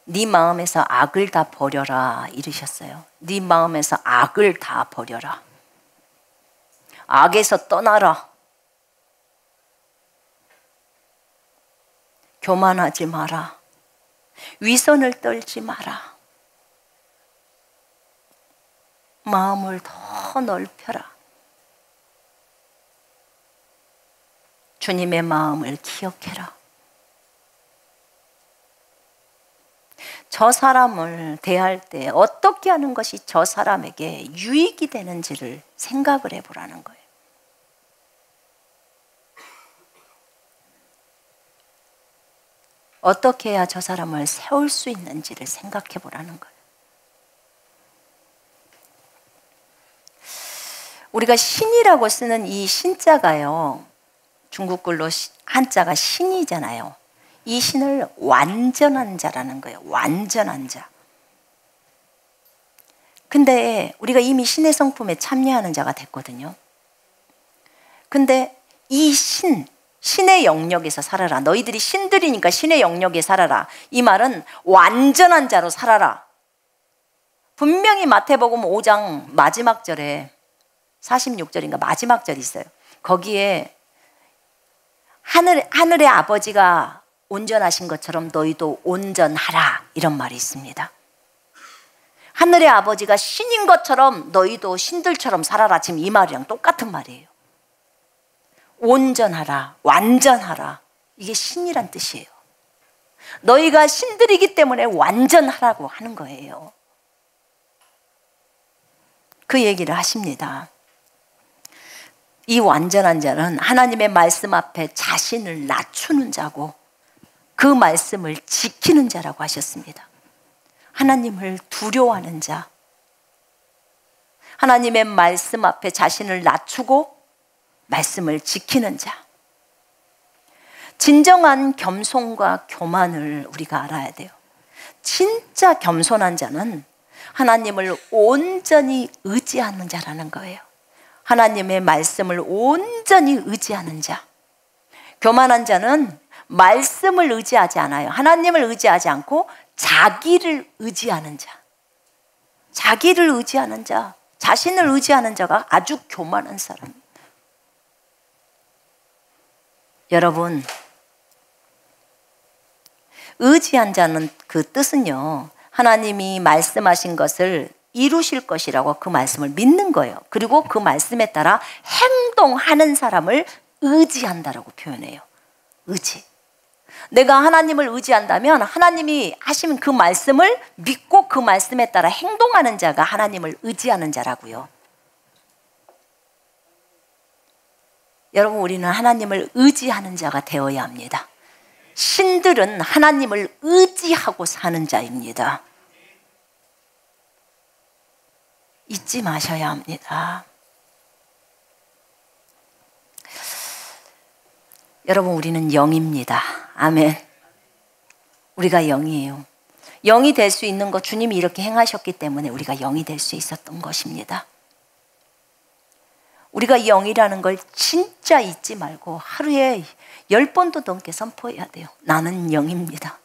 네 마음에서 악을 다 버려라 이러셨어요. 네 마음에서 악을 다 버려라. 악에서 떠나라. 교만하지 마라. 위선을 떨지 마라. 마음을 더 넓혀라. 주님의 마음을 기억해라. 저 사람을 대할 때 어떻게 하는 것이 저 사람에게 유익이 되는지를 생각을 해보라는 거예요. 어떻게 해야 저 사람을 세울 수 있는지를 생각해 보라는 거예요. 우리가 신이라고 쓰는 이 신자가요, 중국 글로 한자가 신이잖아요. 이 신을 완전한 자라는 거예요. 완전한 자. 근데 우리가 이미 신의 성품에 참여하는 자가 됐거든요. 근데 이 신의 영역에서 살아라. 너희들이 신들이니까 신의 영역에 살아라. 이 말은 완전한 자로 살아라. 분명히 마태복음 5장 마지막 절에 46절인가 마지막 절이 있어요. 거기에 하늘의 아버지가 온전하신 것처럼 너희도 온전하라, 이런 말이 있습니다. 하늘의 아버지가 신인 것처럼 너희도 신들처럼 살아라. 지금 이 말이랑 똑같은 말이에요. 온전하라, 완전하라. 이게 신이란 뜻이에요. 너희가 신들이기 때문에 완전하라고 하는 거예요. 그 얘기를 하십니다. 이 완전한 자는 하나님의 말씀 앞에 자신을 낮추는 자고 그 말씀을 지키는 자라고 하셨습니다. 하나님을 두려워하는 자, 하나님의 말씀 앞에 자신을 낮추고 말씀을 지키는 자. 진정한 겸손과 교만을 우리가 알아야 돼요. 진짜 겸손한 자는 하나님을 온전히 의지하는 자라는 거예요. 하나님의 말씀을 온전히 의지하는 자. 교만한 자는 말씀을 의지하지 않아요. 하나님을 의지하지 않고 자기를 의지하는 자. 자기를 의지하는 자, 자신을 의지하는 자가 아주 교만한 사람입니다. 여러분, 의지한 자는 그 뜻은요, 하나님이 말씀하신 것을 이루실 것이라고 그 말씀을 믿는 거예요. 그리고 그 말씀에 따라 행동하는 사람을 의지한다라고 표현해요. 의지. 내가 하나님을 의지한다면 하나님이 하시는 그 말씀을 믿고 그 말씀에 따라 행동하는 자가 하나님을 의지하는 자라고요. 여러분, 우리는 하나님을 의지하는 자가 되어야 합니다. 신들은 하나님을 의지하고 사는 자입니다. 잊지 마셔야 합니다. 여러분, 우리는 영입니다. 아멘. 우리가 영이에요. 영이 될 수 있는 것, 주님이 이렇게 행하셨기 때문에 우리가 영이 될 수 있었던 것입니다. 우리가 영이라는 걸 진짜 잊지 말고 하루에 10번도 넘게 선포해야 돼요. 나는 영입니다.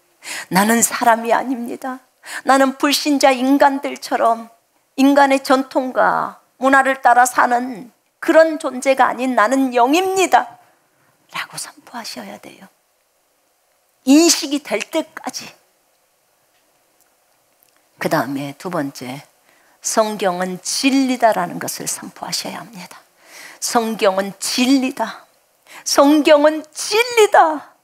나는 사람이 아닙니다. 나는 불신자 인간들처럼 인간의 전통과 문화를 따라 사는 그런 존재가 아닌 나는 영입니다 라고 선포하셔야 돼요. 인식이 될 때까지. 그 다음에 두 번째, 성경은 진리다라는 것을 선포하셔야 합니다. 성경은 진리다. 성경은 진리다.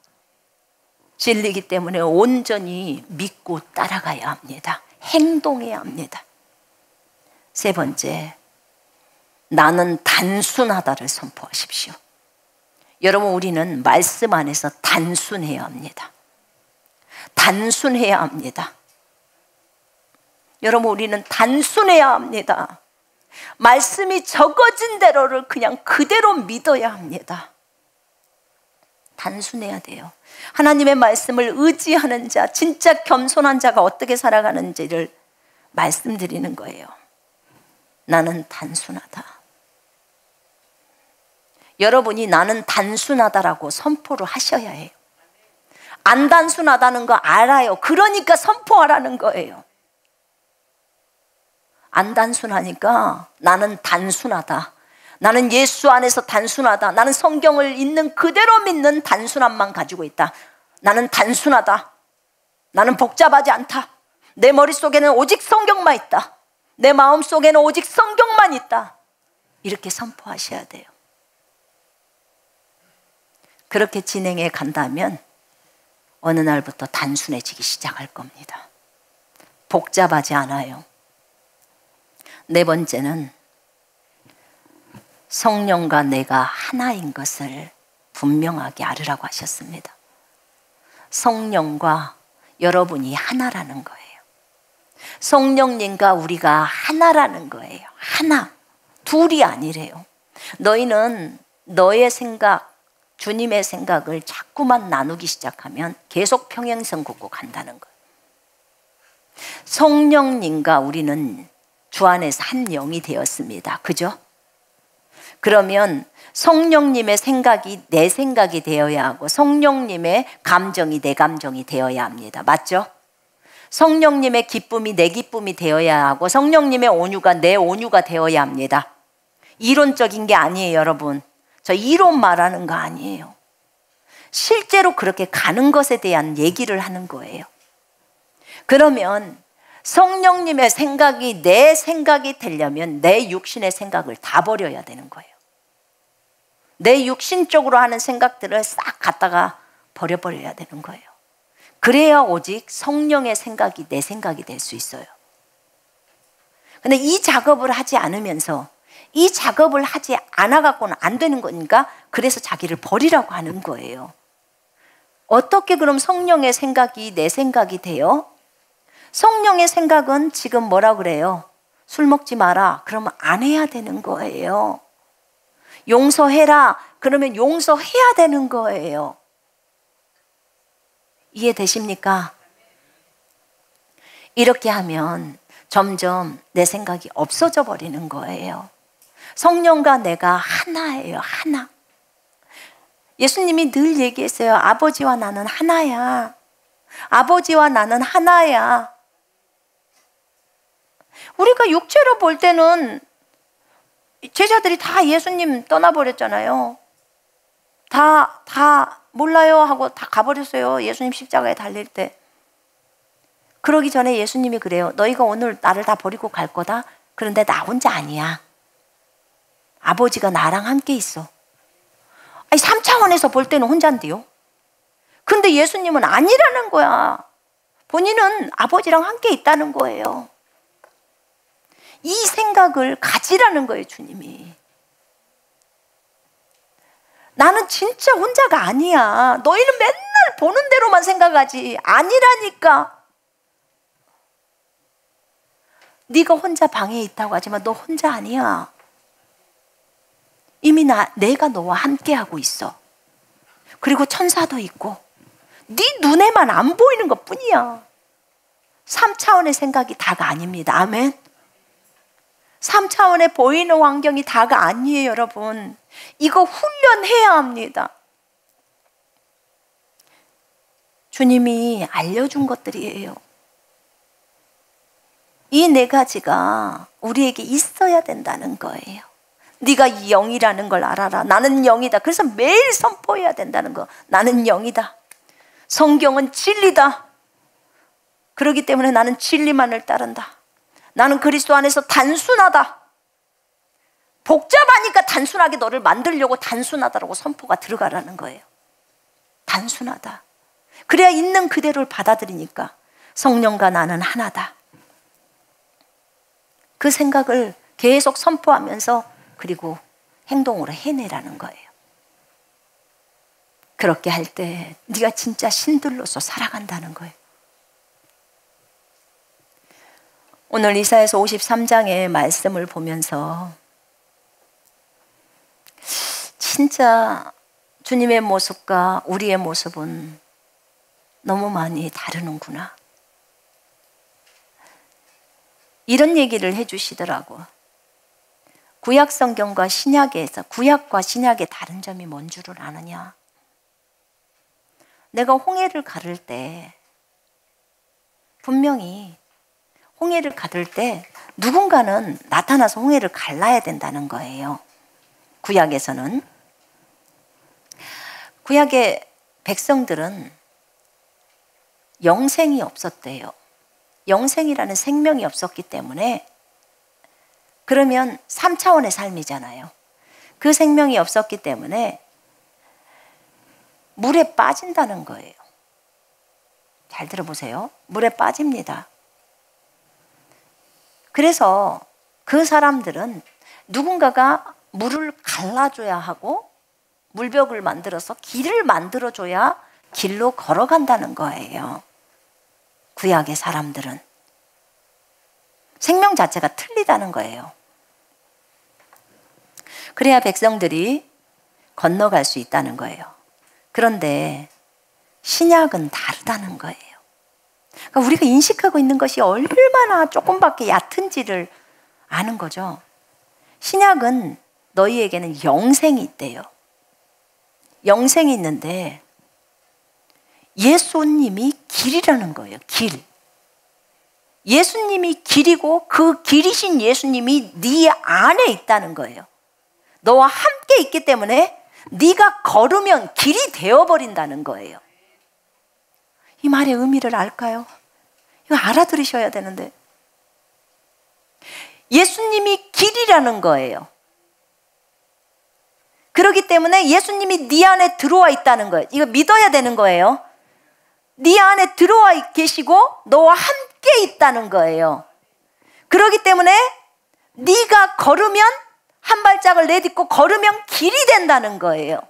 진리이기 때문에 온전히 믿고 따라가야 합니다. 행동해야 합니다. 세 번째, 나는 단순하다를 선포하십시오. 여러분, 우리는 말씀 안에서 단순해야 합니다. 단순해야 합니다. 여러분, 우리는 단순해야 합니다. 말씀이 적어진 대로를 그냥 그대로 믿어야 합니다. 단순해야 돼요. 하나님의 말씀을 의지하는 자, 진짜 겸손한 자가 어떻게 살아가는지를 말씀드리는 거예요. 나는 단순하다. 여러분이 나는 단순하다라고 선포를 하셔야 해요. 안 단순하다는 거 알아요. 그러니까 선포하라는 거예요. 안 단순하니까 나는 단순하다. 나는 예수 안에서 단순하다. 나는 성경을 있는 그대로 믿는 단순함만 가지고 있다. 나는 단순하다. 나는 복잡하지 않다. 내 머릿속에는 오직 성경만 있다. 내 마음속에는 오직 성경만 있다. 이렇게 선포하셔야 돼요. 그렇게 진행해 간다면 어느 날부터 단순해지기 시작할 겁니다. 복잡하지 않아요. 네 번째는 성령과 내가 하나인 것을 분명하게 알으라고 하셨습니다. 성령과 여러분이 하나라는 거예요. 성령님과 우리가 하나라는 거예요. 하나. 둘이 아니래요. 너희는 너의 생각, 주님의 생각을 자꾸만 나누기 시작하면 계속 평행선 걷고 간다는 거예요. 성령님과 우리는 주 안에서 한 영이 되었습니다. 그죠? 그러면 성령님의 생각이 내 생각이 되어야 하고 성령님의 감정이 내 감정이 되어야 합니다. 맞죠? 성령님의 기쁨이 내 기쁨이 되어야 하고 성령님의 온유가 내 온유가 되어야 합니다. 이론적인 게 아니에요, 여러분. 저 이론 말하는 거 아니에요. 실제로 그렇게 가는 것에 대한 얘기를 하는 거예요. 그러면 성령님의 생각이 내 생각이 되려면 내 육신의 생각을 다 버려야 되는 거예요. 내 육신적으로 하는 생각들을 싹 갖다가 버려버려야 되는 거예요. 그래야 오직 성령의 생각이 내 생각이 될 수 있어요. 근데 이 작업을 하지 않으면서 이 작업을 하지 않아 갖고는 안 되는 거니까 그래서 자기를 버리라고 하는 거예요. 어떻게 그럼 성령의 생각이 내 생각이 돼요? 성령의 생각은 지금 뭐라 그래요? 술 먹지 마라. 그러면 안 해야 되는 거예요. 용서해라. 그러면 용서해야 되는 거예요. 이해되십니까? 이렇게 하면 점점 내 생각이 없어져 버리는 거예요. 성령과 내가 하나예요. 하나. 예수님이 늘 얘기했어요. 아버지와 나는 하나야. 아버지와 나는 하나야. 우리가 육체로 볼 때는 제자들이 다 예수님 떠나버렸잖아요. 다 몰라요 하고 다 가버렸어요. 예수님 십자가에 달릴 때. 그러기 전에 예수님이 그래요. 너희가 오늘 나를 다 버리고 갈 거다. 그런데 나 혼자 아니야. 아버지가 나랑 함께 있어. 아니 3차원에서 볼 때는 혼자인데요. 근데 예수님은 아니라는 거야. 본인은 아버지랑 함께 있다는 거예요. 이 생각을 가지라는 거예요, 주님이. 나는 진짜 혼자가 아니야. 너희는 맨날 보는 대로만 생각하지. 아니라니까. 네가 혼자 방에 있다고 하지만 너 혼자 아니야. 이미 내가 너와 함께하고 있어. 그리고 천사도 있고 네 눈에만 안 보이는 것뿐이야. 3차원의 생각이 다가 아닙니다. 아멘. 3차원에 보이는 환경이 다가 아니에요, 여러분. 이거 훈련해야 합니다. 주님이 알려준 것들이에요. 이 네 가지가 우리에게 있어야 된다는 거예요. 네가 영이라는 걸 알아라. 나는 영이다. 그래서 매일 선포해야 된다는 거. 나는 영이다. 성경은 진리다. 그렇기 때문에 나는 진리만을 따른다. 나는 그리스도 안에서 단순하다. 복잡하니까 단순하게 너를 만들려고 단순하다라고 선포가 들어가라는 거예요. 단순하다. 그래야 있는 그대로를 받아들이니까 성령과 나는 하나다. 그 생각을 계속 선포하면서 그리고 행동으로 해내라는 거예요. 그렇게 할 때 네가 진짜 신들로서 살아간다는 거예요. 오늘 이사야서 53장의 말씀을 보면서 진짜 주님의 모습과 우리의 모습은 너무 많이 다르는구나. 이런 얘기를 해주시더라고. 구약 성경과 신약에서 구약과 신약의 다른 점이 뭔 줄을 아느냐? 내가 홍해를 가를 때 분명히 홍해를 가를 때 누군가는 나타나서 홍해를 갈라야 된다는 거예요. 구약에서는. 구약의 백성들은 영생이 없었대요. 영생이라는 생명이 없었기 때문에 그러면 3차원의 삶이잖아요. 그 생명이 없었기 때문에 물에 빠진다는 거예요. 잘 들어보세요. 물에 빠집니다. 그래서 그 사람들은 누군가가 물을 갈라줘야 하고 물벽을 만들어서 길을 만들어줘야 길로 걸어간다는 거예요. 구약의 사람들은. 생명 자체가 틀리다는 거예요. 그래야 백성들이 건너갈 수 있다는 거예요. 그런데 신약은 다르다는 거예요. 그러니까 우리가 인식하고 있는 것이 얼마나 조금밖에 얕은지를 아는 거죠. 신약은 너희에게는 영생이 있대요. 영생이 있는데 예수님이 길이라는 거예요. 길. 예수님이 길이고 그 길이신 예수님이 네 안에 있다는 거예요. 너와 함께 있기 때문에 네가 걸으면 길이 되어버린다는 거예요. 이 말의 의미를 알까요? 이거 알아들으셔야 되는데. 예수님이 길이라는 거예요. 그렇기 때문에 예수님이 네 안에 들어와 있다는 거예요. 이거 믿어야 되는 거예요. 네 안에 들어와 계시고 너와 함께 있다는 거예요. 그렇기 때문에 네가 걸으면 한 발짝을 내딛고 걸으면 길이 된다는 거예요.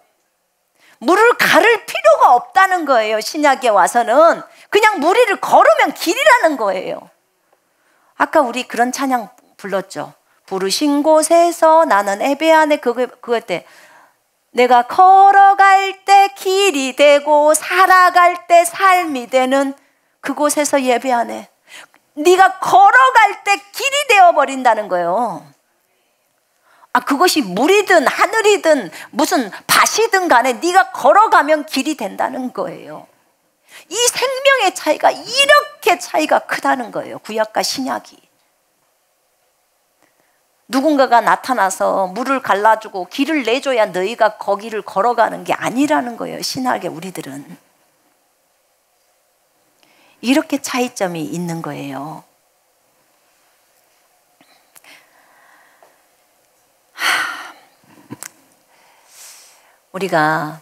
물을 가를 필요가 없다는 거예요. 신약에 와서는 그냥 물 위를 걸으면 길이라는 거예요. 아까 우리 그런 찬양 불렀죠. 부르신 곳에서 나는 예배하네. 그거 때 내가 걸어갈 때 길이 되고 살아갈 때 삶이 되는 그곳에서 예배하네. 네가 걸어갈 때 길이 되어버린다는 거예요. 그것이 물이든 하늘이든 무슨 밭이든 간에 네가 걸어가면 길이 된다는 거예요. 이 생명의 차이가 이렇게 차이가 크다는 거예요. 구약과 신약이. 누군가가 나타나서 물을 갈라주고 길을 내줘야 너희가 거기를 걸어가는 게 아니라는 거예요. 신약의 우리들은. 이렇게 차이점이 있는 거예요. 우리가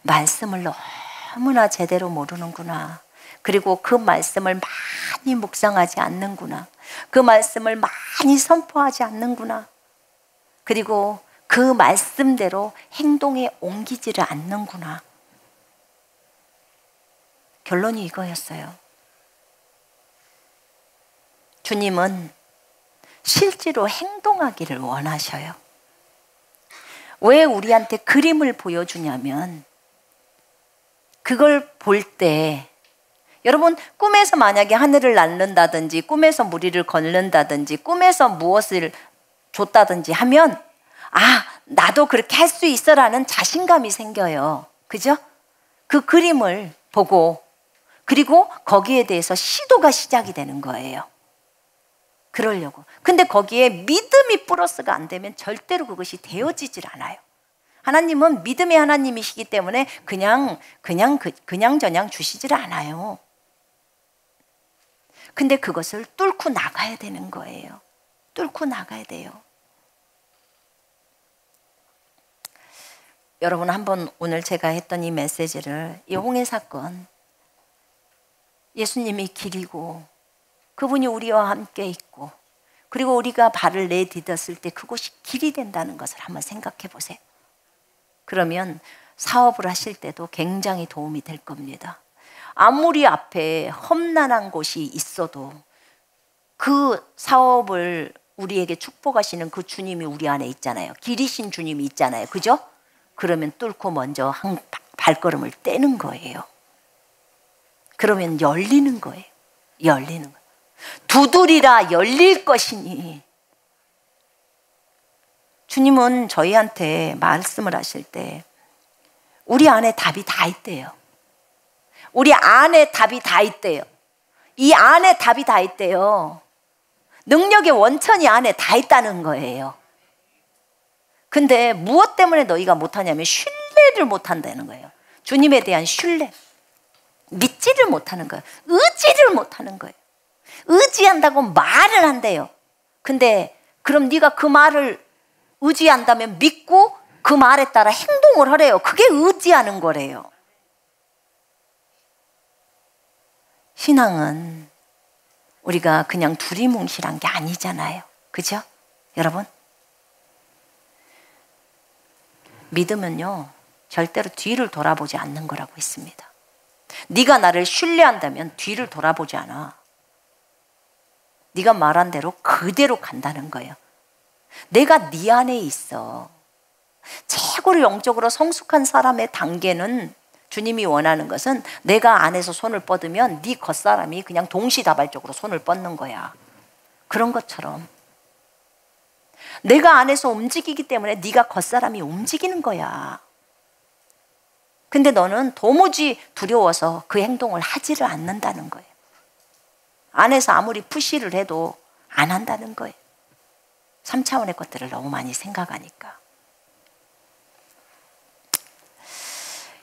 말씀을 너무나 제대로 모르는구나. 그리고 그 말씀을 많이 묵상하지 않는구나. 그 말씀을 많이 선포하지 않는구나. 그리고 그 말씀대로 행동에 옮기지를 않는구나. 결론이 이거였어요. 주님은 실제로 행동하기를 원하셔요. 왜 우리한테 그림을 보여주냐면 그걸 볼 때 여러분 꿈에서 만약에 하늘을 날른다든지 꿈에서 무리를 걷는다든지 꿈에서 무엇을 줬다든지 하면 나도 그렇게 할 수 있어라는 자신감이 생겨요. 그죠? 그 그림을 보고 그리고 거기에 대해서 시도가 시작이 되는 거예요. 그러려고. 근데 거기에 믿음이 플러스가 안 되면 절대로 그것이 되어지질 않아요. 하나님은 믿음의 하나님이시기 때문에 그냥 주시질 않아요. 근데 그것을 뚫고 나가야 되는 거예요. 뚫고 나가야 돼요. 여러분 한번 오늘 제가 했던 이 메시지를 이 홍해 사건 예수님이 길이고 그분이 우리와 함께 있고 그리고 우리가 발을 내디뎠을 때 그곳이 길이 된다는 것을 한번 생각해 보세요. 그러면 사업을 하실 때도 굉장히 도움이 될 겁니다. 아무리 앞에 험난한 곳이 있어도 그 사업을 우리에게 축복하시는 그 주님이 우리 안에 있잖아요. 길이신 주님이 있잖아요. 그죠? 그러면 뚫고 먼저 한 발걸음을 떼는 거예요. 그러면 열리는 거예요. 열리는 거예요. 두드리라 열릴 것이니. 주님은 저희한테 말씀을 하실 때 우리 안에 답이 다 있대요. 우리 안에 답이 다 있대요. 이 안에 답이 다 있대요. 능력의 원천이 안에 다 있다는 거예요. 근데 무엇 때문에 너희가 못하냐면 신뢰를 못한다는 거예요. 주님에 대한 신뢰. 믿지를 못하는 거예요. 의지를 못하는 거예요. 의지한다고 말을 한대요. 근데 그럼 네가 그 말을 의지한다면 믿고 그 말에 따라 행동을 하래요. 그게 의지하는 거래요. 신앙은 우리가 그냥 두리뭉실한 게 아니잖아요. 그죠? 여러분? 믿음은요, 절대로 뒤를 돌아보지 않는 거라고 했습니다. 네가 나를 신뢰한다면 뒤를 돌아보지 않아. 네가 말한 대로 그대로 간다는 거예요. 내가 네 안에 있어. 최고로 영적으로 성숙한 사람의 단계는, 주님이 원하는 것은 내가 안에서 손을 뻗으면 네 겉사람이 그냥 동시다발적으로 손을 뻗는 거야. 그런 것처럼 내가 안에서 움직이기 때문에 네가 겉사람이 움직이는 거야. 근데 너는 도무지 두려워서 그 행동을 하지를 않는다는 거예요. 안에서 아무리 푸시를 해도 안 한다는 거예요. 3차원의 것들을 너무 많이 생각하니까.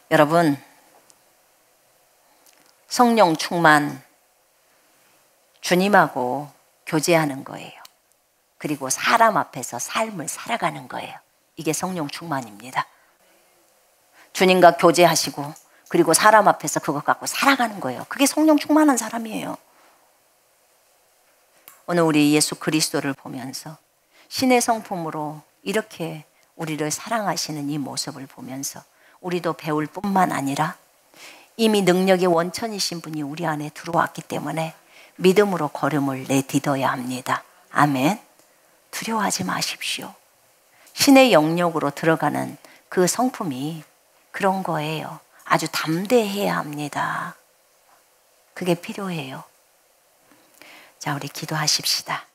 여러분, 성령 충만, 주님하고 교제하는 거예요. 그리고 사람 앞에서 삶을 살아가는 거예요. 이게 성령 충만입니다. 주님과 교제하시고 그리고 사람 앞에서 그것 갖고 살아가는 거예요. 그게 성령 충만한 사람이에요. 오늘 우리 예수 그리스도를 보면서 신의 성품으로 이렇게 우리를 사랑하시는 이 모습을 보면서 우리도 배울 뿐만 아니라 이미 능력의 원천이신 분이 우리 안에 들어왔기 때문에 믿음으로 걸음을 내딛어야 합니다. 아멘. 두려워하지 마십시오. 신의 영역으로 들어가는 그 성품이 그런 거예요. 아주 담대해야 합니다. 그게 필요해요. 자, 우리 기도하십시다.